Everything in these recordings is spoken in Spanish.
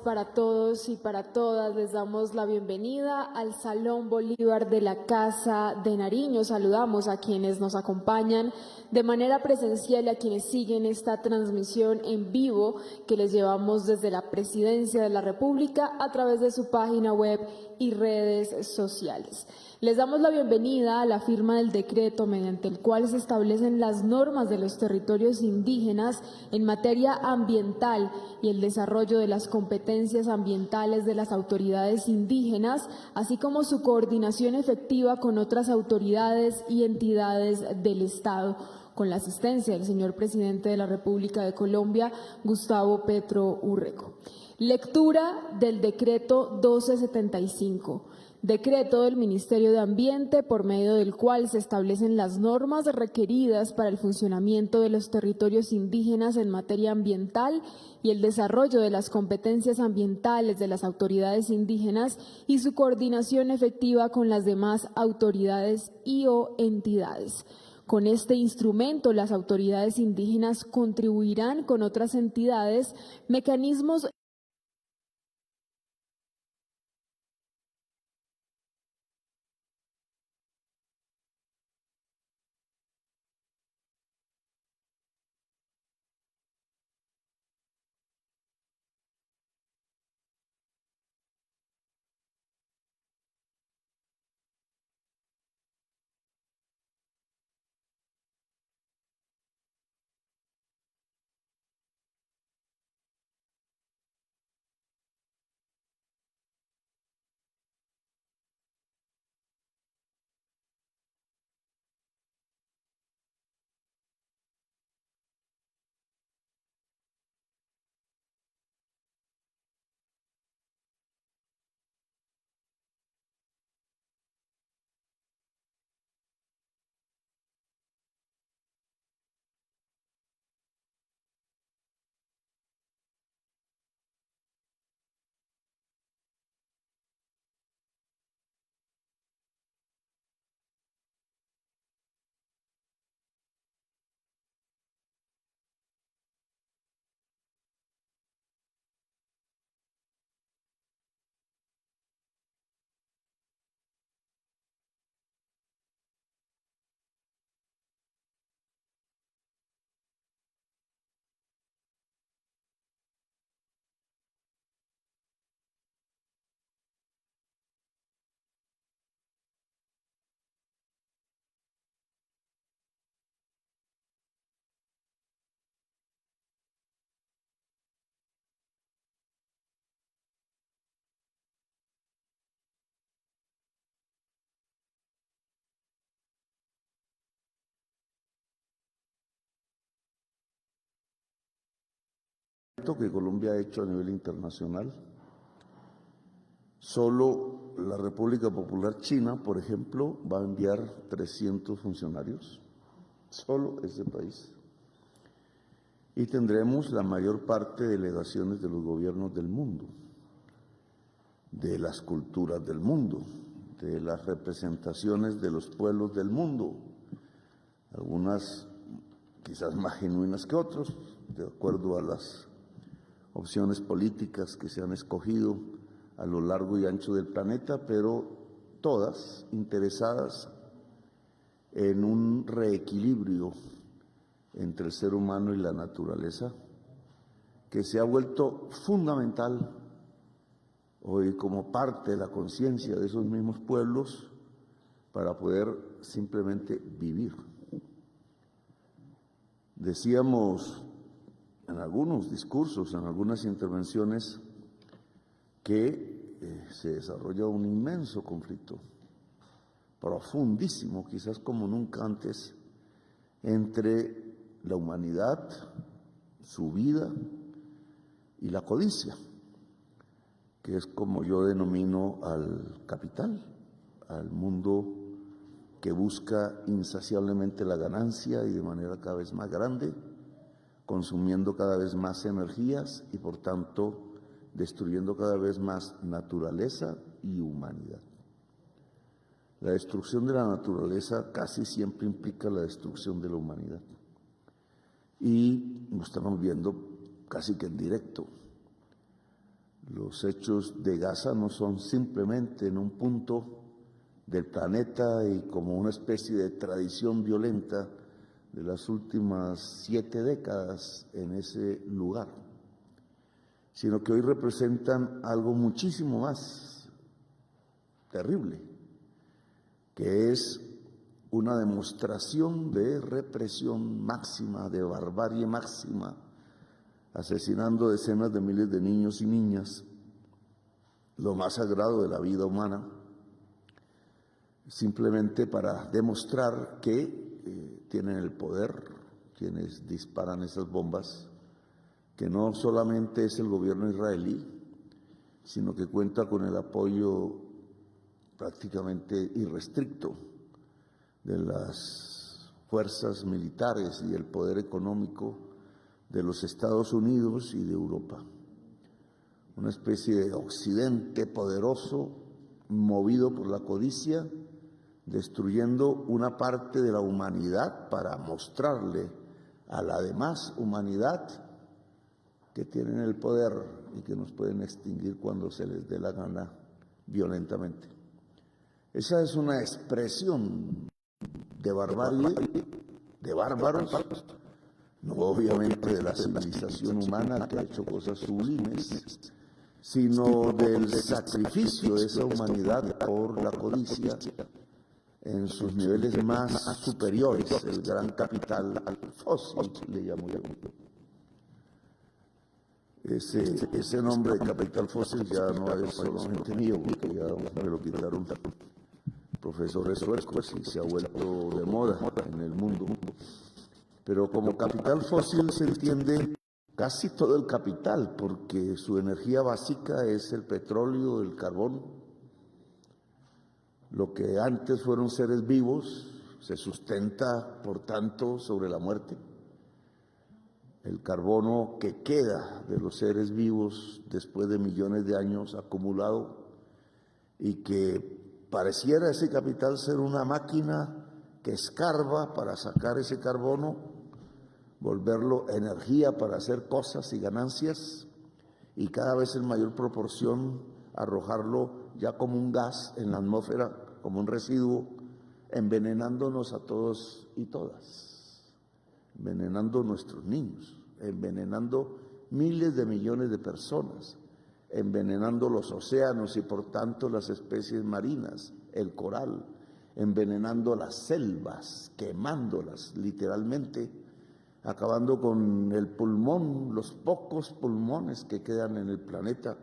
Para todos y para todas, les damos la bienvenida al Salón Bolívar de la Casa de Nariño. Saludamos a quienes nos acompañan de manera presencial y a quienes siguen esta transmisión en vivo que les llevamos desde la Presidencia de la República a través de su página web y redes sociales. Les damos la bienvenida a la firma del decreto mediante el cual se establecen las normas de los territorios indígenas en materia ambiental y el desarrollo de las competencias ambientales de las autoridades indígenas, así como su coordinación efectiva con otras autoridades y entidades del Estado, con la asistencia del señor Presidente de la República de Colombia, Gustavo Petro Urrego. Lectura del decreto 1275. Decreto del Ministerio de Ambiente por medio del cual se establecen las normas requeridas para el funcionamiento de los territorios indígenas en materia ambiental y el desarrollo de las competencias ambientales de las autoridades indígenas y su coordinación efectiva con las demás autoridades y o entidades. Con este instrumento, las autoridades indígenas contribuirán con otras entidades mecanismos que Colombia ha hecho a nivel internacional. Solo la República Popular China, por ejemplo, va a enviar 300 funcionarios, solo ese país. Y tendremos la mayor parte de delegaciones de los gobiernos del mundo, de las culturas del mundo, de las representaciones de los pueblos del mundo, algunas quizás más genuinas que otros, de acuerdo a las opciones políticas que se han escogido a lo largo y ancho del planeta, pero todas interesadas en un reequilibrio entre el ser humano y la naturaleza, que se ha vuelto fundamental hoy como parte de la conciencia de esos mismos pueblos para poder simplemente vivir. Decíamos en algunos discursos, en algunas intervenciones, que se desarrolla un inmenso conflicto, profundísimo, quizás como nunca antes, entre la humanidad, su vida y la codicia, que es como yo denomino al capital, al mundo que busca insaciablemente la ganancia y de manera cada vez más grande, consumiendo cada vez más energías y por tanto destruyendo cada vez más naturaleza y humanidad. La destrucción de la naturaleza casi siempre implica la destrucción de la humanidad. Y lo estamos viendo casi que en directo. Los hechos de Gaza no son simplemente en un punto del planeta y como una especie de tradición violenta de las últimas 7 décadas en ese lugar, sino que hoy representan algo muchísimo más terrible, que es una demostración de represión máxima, de barbarie máxima, asesinando decenas de miles de niños y niñas, lo más sagrado de la vida humana, simplemente para demostrar que tienen el poder quienes disparan esas bombas, que no solamente es el gobierno israelí, sino que cuenta con el apoyo prácticamente irrestricto de las fuerzas militares y el poder económico de los Estados Unidos y de Europa. Una especie de occidente poderoso, movido por la codicia, destruyendo una parte de la humanidad para mostrarle a la demás humanidad que tienen el poder y que nos pueden extinguir cuando se les dé la gana violentamente. Esa es una expresión de barbarie, de bárbaros, no obviamente de la civilización humana que ha hecho cosas sublimes, sino del sacrificio de esa humanidad por la codicia en sus niveles más superiores, el gran capital fósil, le llamo yo. Ese nombre de capital fósil ya no es solamente mío, porque ya me lo quitaron profesores suecos y se ha vuelto de moda en el mundo. Pero como capital fósil se entiende casi todo el capital, porque su energía básica es el petróleo, el carbón. Lo que antes fueron seres vivos se sustenta, por tanto, sobre la muerte. El carbono que queda de los seres vivos después de millones de años acumulado y que pareciera ese capital ser una máquina que escarba para sacar ese carbono, volverlo energía para hacer cosas y ganancias y cada vez en mayor proporción arrojarlo ya como un gas en la atmósfera, como un residuo, envenenándonos a todos y todas, envenenando a nuestros niños, envenenando miles de millones de personas, envenenando los océanos y por tanto las especies marinas, el coral, envenenando las selvas, quemándolas literalmente, acabando con el pulmón, los pocos pulmones que quedan en el planeta,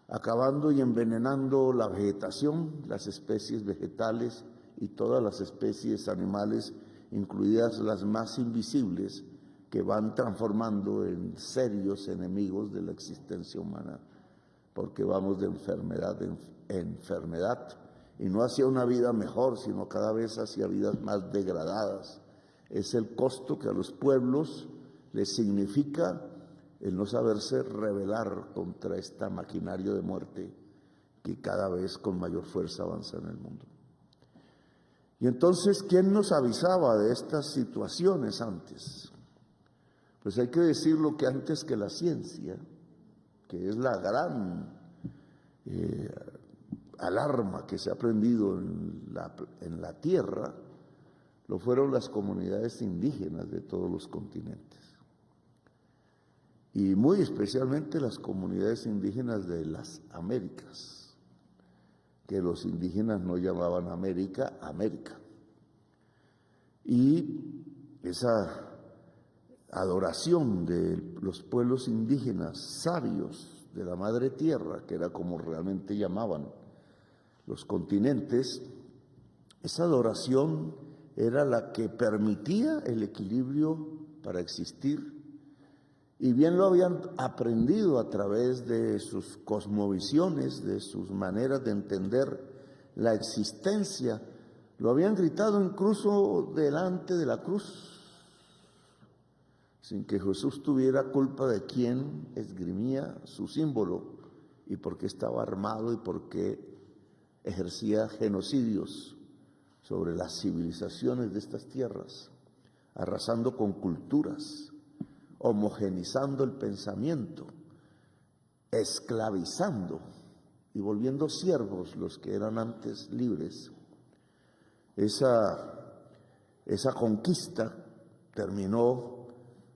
acabando y envenenando la vegetación, las especies vegetales y todas las especies animales, incluidas las más invisibles, que van transformando en serios enemigos de la existencia humana, porque vamos de enfermedad en enfermedad, y no hacia una vida mejor, sino cada vez hacia vidas más degradadas. Es el costo que a los pueblos les significa el no saberse rebelar contra esta maquinaria de muerte que cada vez con mayor fuerza avanza en el mundo. Y entonces, ¿quién nos avisaba de estas situaciones antes? Pues hay que decirlo que antes que la ciencia, que es la gran alarma que se ha prendido en la tierra, lo fueron las comunidades indígenas de todos los continentes. Y muy especialmente las comunidades indígenas de las Américas, que los indígenas no llamaban América, América. Y esa adoración de los pueblos indígenas sabios de la madre tierra, que era como realmente llamaban los continentes, esa adoración era la que permitía el equilibrio para existir, y bien lo habían aprendido a través de sus cosmovisiones, de sus maneras de entender la existencia, lo habían gritado incluso delante de la cruz, sin que Jesús tuviera culpa de quién esgrimía su símbolo y por qué estaba armado y por qué ejercía genocidios sobre las civilizaciones de estas tierras, arrasando con culturas, homogenizando el pensamiento esclavizando y volviendo siervos los que eran antes libres. Esa conquista terminó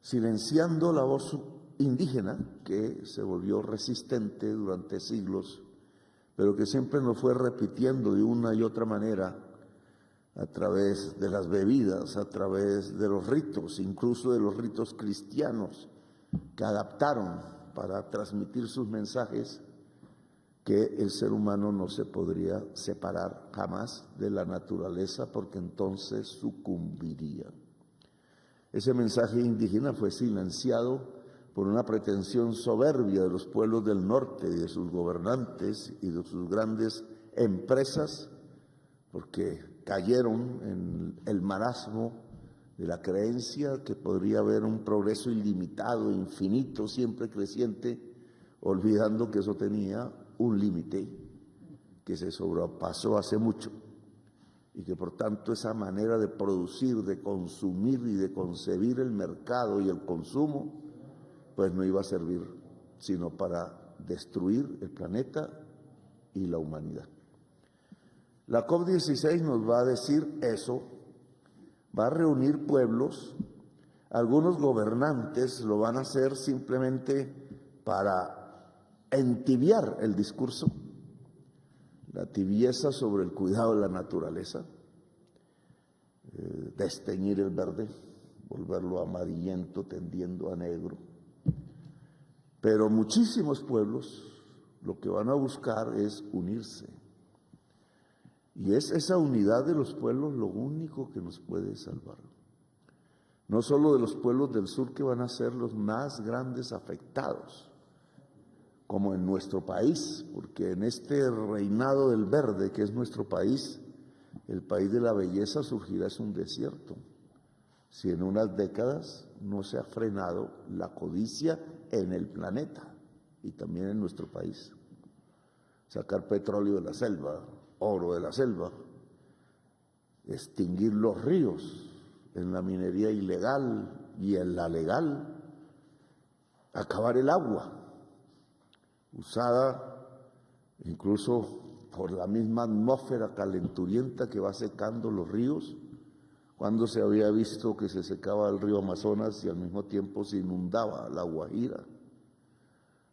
silenciando la voz indígena, que se volvió resistente durante siglos, pero que siempre nos fue repitiendo de una y otra manera, a través de las bebidas, a través de los ritos, incluso de los ritos cristianos, que adaptaron para transmitir sus mensajes, que el ser humano no se podría separar jamás de la naturaleza, porque entonces sucumbiría. Ese mensaje indígena fue silenciado por una pretensión soberbia de los pueblos del norte y de sus gobernantes y de sus grandes empresas, porque cayeron en el marasmo de la creencia que podría haber un progreso ilimitado, infinito, siempre creciente, olvidando que eso tenía un límite que se sobrepasó hace mucho, y que por tanto esa manera de producir, de consumir y de concebir el mercado y el consumo, pues no iba a servir sino para destruir el planeta y la humanidad. La COP16 nos va a decir eso, va a reunir pueblos, algunos gobernantes lo van a hacer simplemente para entibiar el discurso, la tibieza sobre el cuidado de la naturaleza, desteñir el verde, volverlo amarillento tendiendo a negro. Pero muchísimos pueblos lo que van a buscar es unirse. Y es esa unidad de los pueblos lo único que nos puede salvar. No solo de los pueblos del sur, que van a ser los más grandes afectados, como en nuestro país, porque en este reinado del verde que es nuestro país, el país de la belleza surgirá es un desierto, si en unas décadas no se ha frenado la codicia en el planeta y también en nuestro país. Sacar petróleo de la selva, oro de la selva, extinguir los ríos en la minería ilegal y en la legal, acabar el agua, usada incluso por la misma atmósfera calenturienta que va secando los ríos. Cuando se había visto que se secaba el río Amazonas y al mismo tiempo se inundaba la Guajira,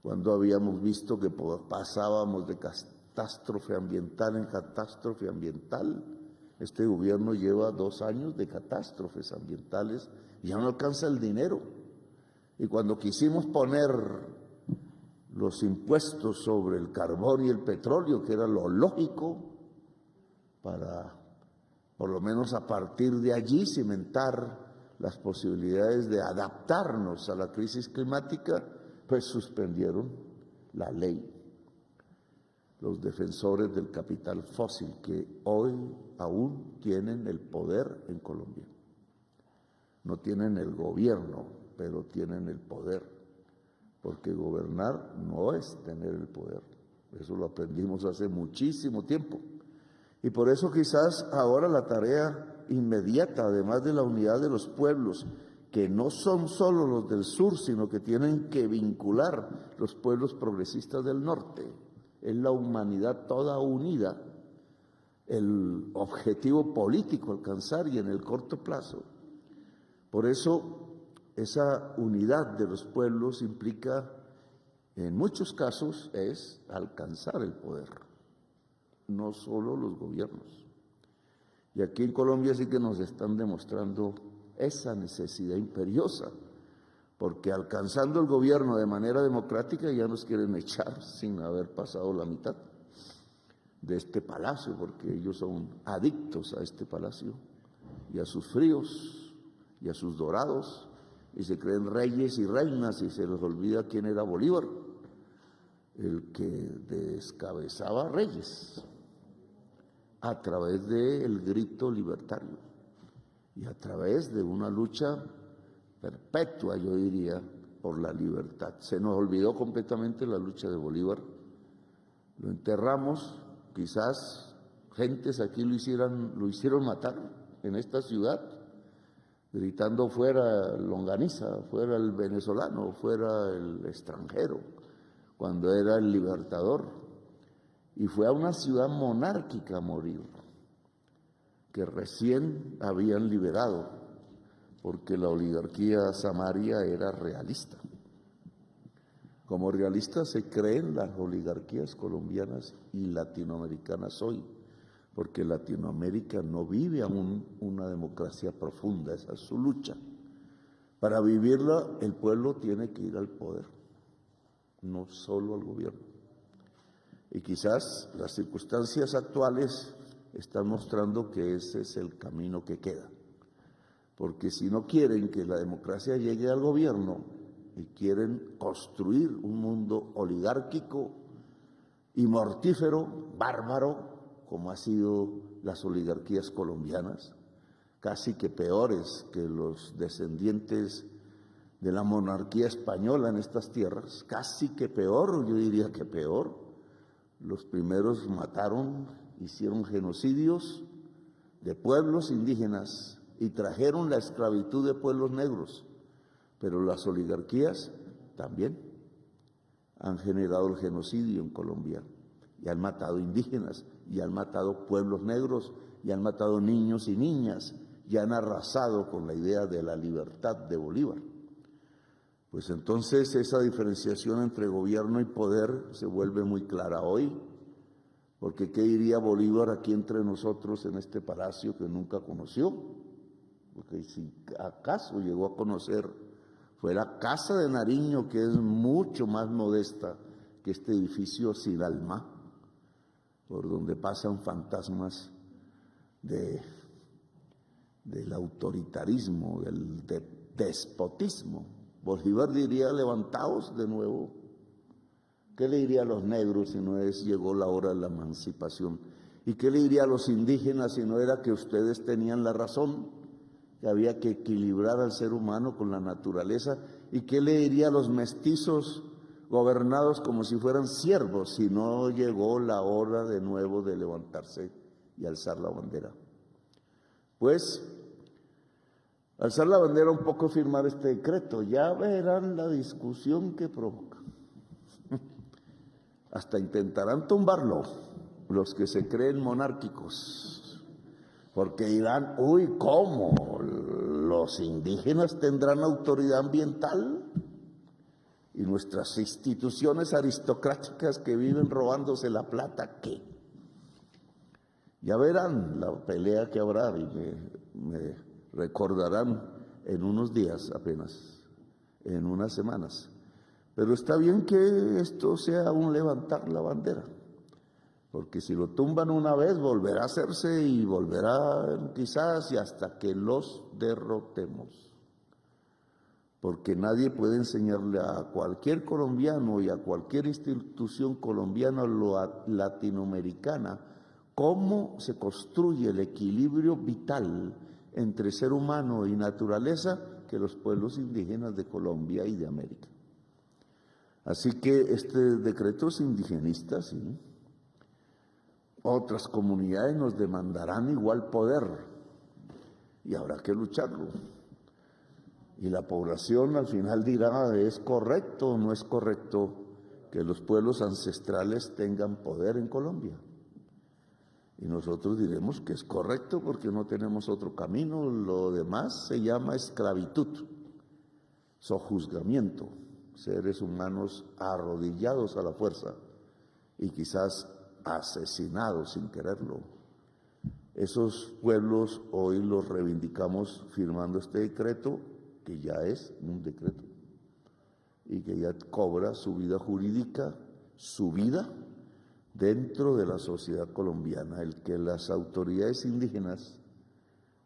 cuando habíamos visto que pasábamos de catástrofe ambiental en catástrofe ambiental. Este gobierno lleva 2 años de catástrofes ambientales y ya no alcanza el dinero. Y cuando quisimos poner los impuestos sobre el carbón y el petróleo, que era lo lógico para por lo menos a partir de allí cimentar las posibilidades de adaptarnos a la crisis climática, pues suspendieron la ley. Los defensores del capital fósil, que hoy aún tienen el poder en Colombia. No tienen el gobierno, pero tienen el poder, porque gobernar no es tener el poder. Eso lo aprendimos hace muchísimo tiempo. Y por eso quizás ahora la tarea inmediata, además de la unidad de los pueblos, que no son solo los del sur, sino que tienen que vincular los pueblos progresistas del norte, es la humanidad toda unida, el objetivo político alcanzar y en el corto plazo. Por eso esa unidad de los pueblos implica, en muchos casos, es alcanzar el poder, no solo los gobiernos. Y aquí en Colombia sí que nos están demostrando esa necesidad imperiosa, porque alcanzando el gobierno de manera democrática ya nos quieren echar sin haber pasado la mitad de este palacio, porque ellos son adictos a este palacio y a sus fríos y a sus dorados, y se creen reyes y reinas y se les olvida quién era Bolívar, el que descabezaba reyes a través del grito libertario y a través de una lucha perpetua, yo diría, por la libertad. Se nos olvidó completamente la lucha de Bolívar, lo enterramos, quizás gentes aquí lo hicieron matar en esta ciudad, gritando fuera longaniza, fuera el venezolano, fuera el extranjero, cuando era el libertador, y fue a una ciudad monárquica a morir, que recién habían liberado, porque la oligarquía samaria era realista. Como realistas se creen las oligarquías colombianas y latinoamericanas hoy, porque Latinoamérica no vive aún una democracia profunda, esa es su lucha. Para vivirla, el pueblo tiene que ir al poder, no solo al gobierno. Y quizás las circunstancias actuales están mostrando que ese es el camino que queda. Porque si no quieren que la democracia llegue al gobierno y quieren construir un mundo oligárquico y mortífero, bárbaro, como ha sido las oligarquías colombianas, casi que peores que los descendientes de la monarquía española en estas tierras, casi que peor, yo diría que peor. Los primeros mataron, hicieron genocidios de pueblos indígenas y trajeron la esclavitud de pueblos negros, pero las oligarquías también han generado el genocidio en Colombia y han matado indígenas, y han matado pueblos negros, y han matado niños y niñas, y han arrasado con la idea de la libertad de Bolívar. Pues entonces esa diferenciación entre gobierno y poder se vuelve muy clara hoy, porque ¿qué diría Bolívar aquí entre nosotros en este palacio que nunca conoció? Porque si acaso llegó a conocer, fue la Casa de Nariño, que es mucho más modesta que este edificio sin alma, por donde pasan fantasmas del autoritarismo, del despotismo. Bolívar diría: levantaos de nuevo. ¿Qué le diría a los negros si no llegó la hora de la emancipación? ¿Y qué le diría a los indígenas si no era que ustedes tenían la razón, que había que equilibrar al ser humano con la naturaleza? ¿Y qué le diría a los mestizos gobernados como si fueran siervos si no llegó la hora de nuevo de levantarse y alzar la bandera? Pues alzar la bandera, un poco firmar este decreto, ya verán la discusión que provoca. Hasta intentarán tumbarlo los que se creen monárquicos, porque dirán: uy, ¿cómo? ¿Los indígenas tendrán autoridad ambiental? ¿Y nuestras instituciones aristocráticas que viven robándose la plata, qué? Ya verán la pelea que habrá, y me recordarán en unos días apenas, en unas semanas. Pero está bien que esto sea un levantar la bandera, porque si lo tumban una vez volverá a hacerse y volverá quizás y hasta que los derrotemos. Porque nadie puede enseñarle a cualquier colombiano y a cualquier institución colombiana o latinoamericana cómo se construye el equilibrio vital entre ser humano y naturaleza que los pueblos indígenas de Colombia y de América. Así que este decreto es indigenista, sí. Otras comunidades nos demandarán igual poder y habrá que lucharlo. Y la población al final dirá: ¿es correcto o no es correcto que los pueblos ancestrales tengan poder en Colombia? Y nosotros diremos que es correcto porque no tenemos otro camino. Lo demás se llama esclavitud, sojuzgamiento, seres humanos arrodillados a la fuerza y quizás asesinados sin quererlo. Esos pueblos hoy los reivindicamos firmando este decreto, que ya es un decreto y que ya cobra su vida jurídica, su vida dentro de la sociedad colombiana. El que las autoridades indígenas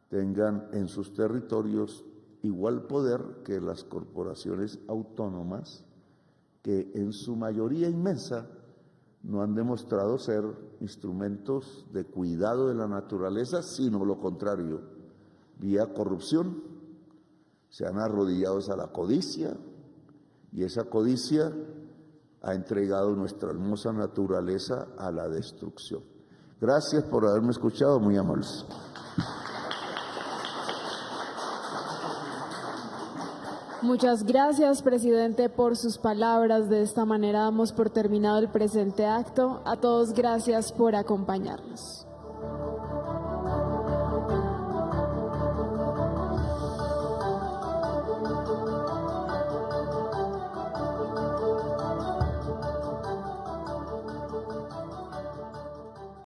tengan en sus territorios igual poder que las corporaciones autónomas, que en su mayoría inmensa no han demostrado ser instrumentos de cuidado de la naturaleza, sino lo contrario, vía corrupción. Se han arrodillado a la codicia, y esa codicia ha entregado nuestra hermosa naturaleza a la destrucción. Gracias por haberme escuchado, muy amables. Muchas gracias, presidente, por sus palabras. De esta manera damos por terminado el presente acto. A todos, gracias por acompañarnos.